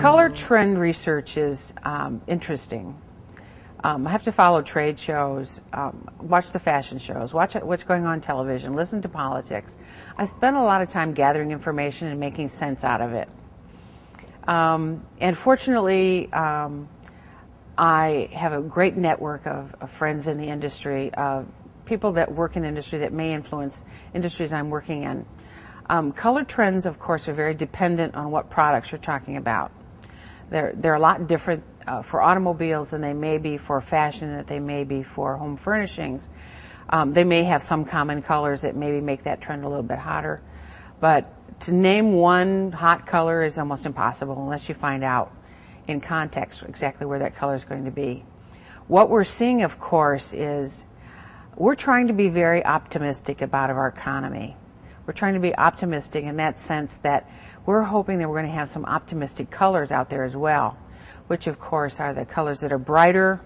Color trend research is interesting. I have to follow trade shows, watch the fashion shows, watch what's going on television, listen to politics. I spend a lot of time gathering information and making sense out of it. And fortunately, I have a great network of friends in the industry, people that work in industry that may influence industries I'm working in. Color trends, of course, are very dependent on what products you're talking about. They're a lot different for automobiles than they may be for fashion, that they may be for home furnishings. They may have some common colors that maybe make that trend a little bit hotter. But to name one hot color is almost impossible unless you find out in context exactly where that color is going to be. What we're seeing, of course, is we're trying to be very optimistic about our economy. We're trying to be optimistic in that sense that we're hoping that we're going to have some optimistic colors out there as well, which of course are the colors that are brighter.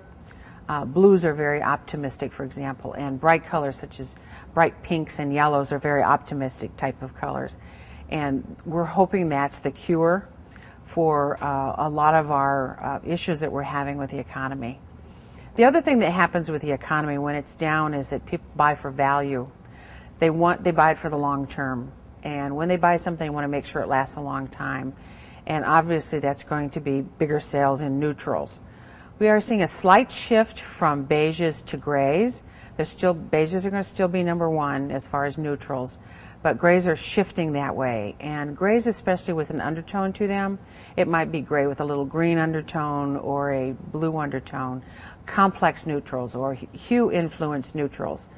Blues are very optimistic, for example, and bright colors such as bright pinks and yellows are very optimistic type of colors. And we're hoping that's the cure for a lot of our issues that we're having with the economy. The other thing that happens with the economy when it's down is that people buy for value. They buy it for the long term. And when they buy something, they want to make sure it lasts a long time. And obviously that's going to be bigger sales in neutrals. We are seeing a slight shift from beiges to grays. Beiges are going to still be number one as far as neutrals, but grays are shifting that way. And grays, especially with an undertone to them, it might be gray with a little green undertone or a blue undertone. Complex neutrals or hue-influenced neutrals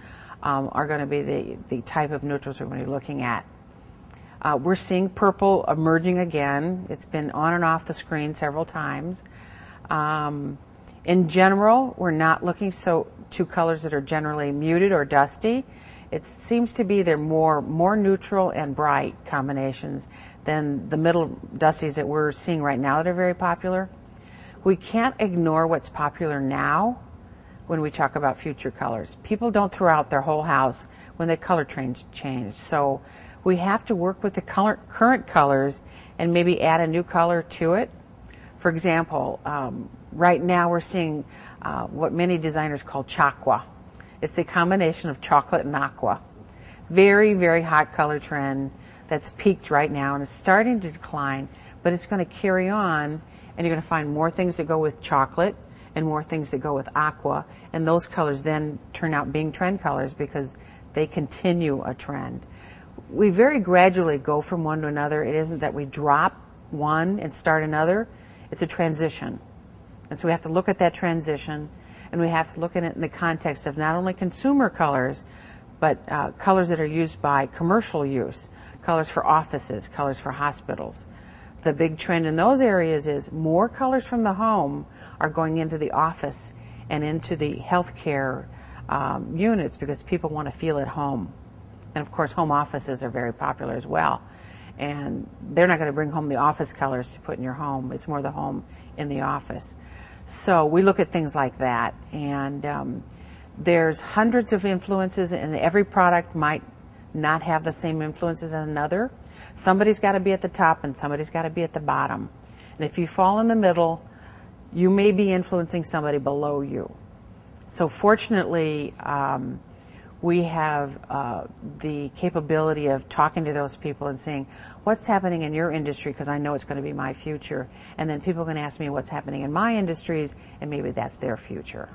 are going to be the type of neutrals we're going to be looking at. We're seeing purple emerging again. It's been on and off the screen several times. In general, we're not looking to colors that are generally muted or dusty. It seems to be they're more neutral and bright combinations than the middle dusties that we're seeing right now that are very popular. We can't ignore what's popular now when we talk about future colors. People don't throw out their whole house when the color trends change. So we have to work with the current colors and maybe add a new color to it. For example, right now we're seeing what many designers call chaqua. It's the combination of chocolate and aqua. Very, very hot color trend that's peaked right now and is starting to decline, but it's going to carry on, and you're going to find more things that go with chocolate and more things that go with aqua, and those colors then turn out being trend colors because they continue a trend. We very gradually go from one to another. It isn't that we drop one and start another. It's a transition. And so we have to look at that transition, and we have to look at it in the context of not only consumer colors, but colors that are used by commercial use, colors for offices, colors for hospitals. The big trend in those areas is more colors from the home are going into the office and into the healthcare units because people want to feel at home. And of course, home offices are very popular as well. And they're not going to bring home the office colors to put in your home. It's more the home in the office. So we look at things like that. And there's hundreds of influences, and every product might not have the same influences as another. Somebody's got to be at the top and somebody's got to be at the bottom. And if you fall in the middle, you may be influencing somebody below you. So fortunately, we have the capability of talking to those people and saying, what's happening in your industry, because I know it's going to be my future. And then people can ask me what's happening in my industries, and maybe that's their future.